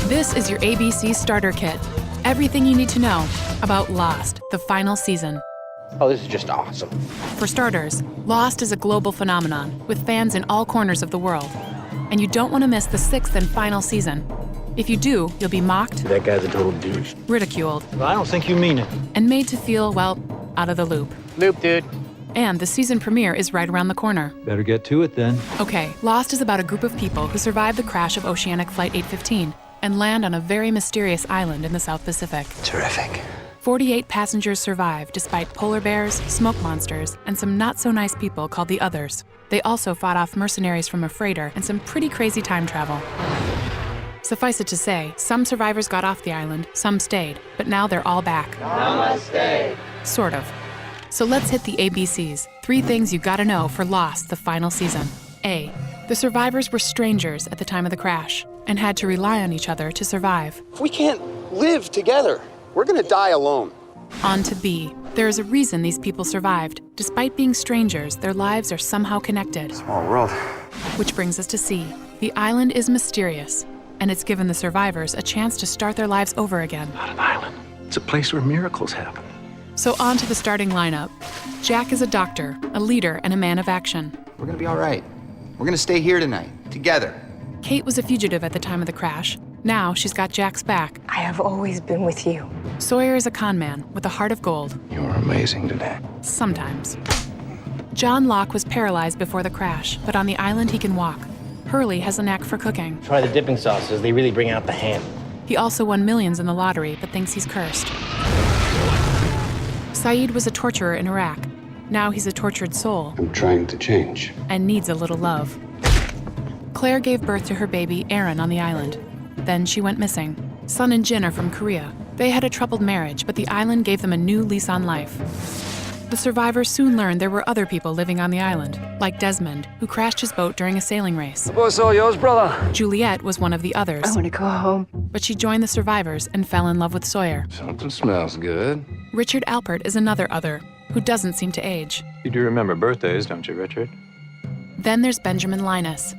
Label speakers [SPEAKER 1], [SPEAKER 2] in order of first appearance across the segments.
[SPEAKER 1] This is your ABC Starter Kit. Everything you need to know about Lost, the final season.
[SPEAKER 2] Oh, this is just awesome.
[SPEAKER 1] For starters, Lost is a global phenomenon with fans in all corners of the world. And you don't want to miss the 6th and final season. If you do, you'll be mocked,
[SPEAKER 2] That guy's a total douche.
[SPEAKER 1] ridiculed,
[SPEAKER 3] I don't think you mean it.
[SPEAKER 1] and made to feel, well, out of the loop.
[SPEAKER 2] Loop, dude.
[SPEAKER 1] And the season premiere is right around the corner.
[SPEAKER 3] Better get to it then.
[SPEAKER 1] Okay, Lost is about a group of people who survive the crash of Oceanic Flight 815 and land on a very mysterious island in the South Pacific.
[SPEAKER 2] Terrific.
[SPEAKER 1] 48 passengers survive despite polar bears, smoke monsters, and some not-so-nice people called the Others. They also fought off mercenaries from a freighter and some pretty crazy time travel. Suffice it to say, some survivors got off the island, some stayed, but now they're all back. Namaste. Sort of. So let's hit the ABCs. 3 things you gotta know for Lost, the final season. A. The survivors were strangers at the time of the crash and had to rely on each other to survive.
[SPEAKER 4] We can't live together. We're gonna die alone.
[SPEAKER 1] On to B. There is a reason these people survived. Despite being strangers, their lives are somehow connected.
[SPEAKER 4] Small world.
[SPEAKER 1] Which brings us to C. The island is mysterious, and it's given the survivors a chance to start their lives over again.
[SPEAKER 5] Not an island. It's a place where miracles happen.
[SPEAKER 1] So on to the starting lineup. Jack is a doctor, a leader, and a man of action.
[SPEAKER 6] We're gonna be all right. We're gonna stay here tonight, together.
[SPEAKER 1] Kate was a fugitive at the time of the crash. Now she's got Jack's back.
[SPEAKER 7] I have always been with you.
[SPEAKER 1] Sawyer is a con man with a heart of gold.
[SPEAKER 5] You were amazing today.
[SPEAKER 1] Sometimes. John Locke was paralyzed before the crash, but on the island he can walk. Hurley has a knack for cooking.
[SPEAKER 2] Try the dipping sauces. They really bring out the ham.
[SPEAKER 1] He also won millions in the lottery, but thinks he's cursed. Saeed was a torturer in Iraq. Now he's a tortured soul
[SPEAKER 8] I'm trying to change.
[SPEAKER 1] and needs a little love. Claire gave birth to her baby, Aaron, on the island. Then she went missing. Sun and Jin are from Korea. They had a troubled marriage, but the island gave them a new lease on life. The survivors soon learned there were other people living on the island, like Desmond, who crashed his boat during a sailing race.
[SPEAKER 4] Boat's all yours, brother.
[SPEAKER 1] Juliet was one of the others,
[SPEAKER 7] I want to go home.
[SPEAKER 1] but she joined the survivors and fell in love with Sawyer.
[SPEAKER 8] Something smells good.
[SPEAKER 1] Richard Alpert is another other, who doesn't seem to age.
[SPEAKER 5] You do remember birthdays, don't you, Richard?
[SPEAKER 1] Then there's Benjamin Linus.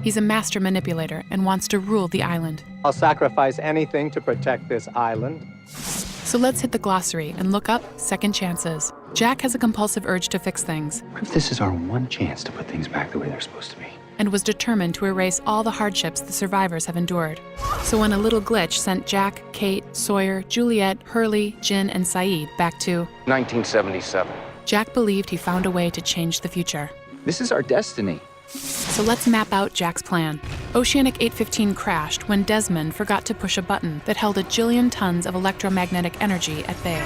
[SPEAKER 1] He's a master manipulator and wants to rule the island.
[SPEAKER 9] I'll sacrifice anything to protect this island.
[SPEAKER 1] So let's hit the glossary and look up second chances. Jack has a compulsive urge to fix things
[SPEAKER 5] What if this is our one chance to put things back the way they're supposed to be?
[SPEAKER 1] and was determined to erase all the hardships the survivors have endured. So when a little glitch sent Jack, Kate, Sawyer, Juliet, Hurley, Jin, and Saeed back to,
[SPEAKER 4] 1977.
[SPEAKER 1] Jack believed he found a way to change the future.
[SPEAKER 6] This is our destiny.
[SPEAKER 1] So let's map out Jack's plan. Oceanic 815 crashed when Desmond forgot to push a button that held a jillion tons of electromagnetic energy at bay.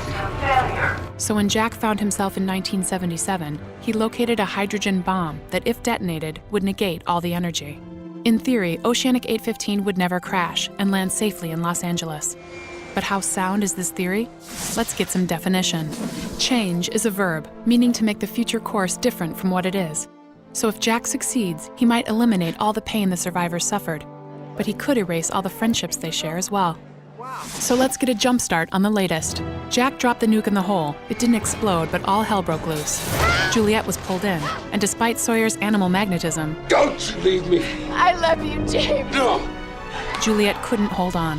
[SPEAKER 1] So when Jack found himself in 1977, he located a hydrogen bomb that, if detonated, would negate all the energy. In theory, Oceanic 815 would never crash and land safely in Los Angeles. But how sound is this theory? Let's get some definition. Change is a verb, meaning to make the future course different from what it is. So if Jack succeeds, he might eliminate all the pain the survivors suffered, but he could erase all the friendships they share as well. So let's get a jump start on the latest. Jack dropped the nuke in the hole. It didn't explode, but all hell broke loose. Juliet was pulled in, and despite Sawyer's animal magnetism,
[SPEAKER 8] Don't you leave me.
[SPEAKER 7] I love you, James.
[SPEAKER 8] No.
[SPEAKER 1] Juliet couldn't hold on.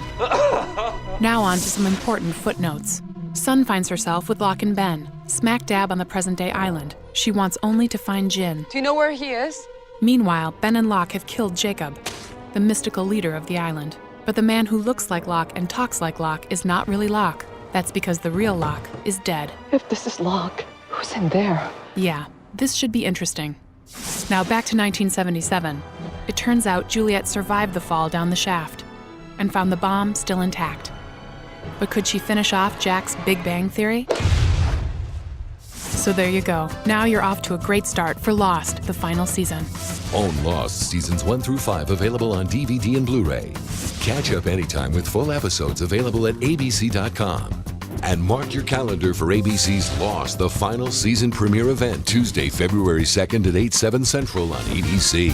[SPEAKER 1] Now on to some important footnotes. Sun finds herself with Locke and Ben, smack dab on the present-day island. She wants only to find Jin.
[SPEAKER 7] Do you know where he is?
[SPEAKER 1] Meanwhile, Ben and Locke have killed Jacob, the mystical leader of the island. But the man who looks like Locke and talks like Locke is not really Locke. That's because the real Locke is dead.
[SPEAKER 7] If this is Locke, who's in there?
[SPEAKER 1] Yeah, this should be interesting. Now back to 1977. It turns out Juliet survived the fall down the shaft and found the bomb still intact. But could she finish off Jack's Big Bang Theory? So there you go. Now you're off to a great start for Lost, the final season.
[SPEAKER 10] Own Lost Seasons 1 through 5 available on DVD and Blu-ray. Catch up anytime with full episodes available at abc.com. And mark your calendar for ABC's Lost, the final season premiere event, Tuesday, February 2nd at 8, 7 Central on ABC.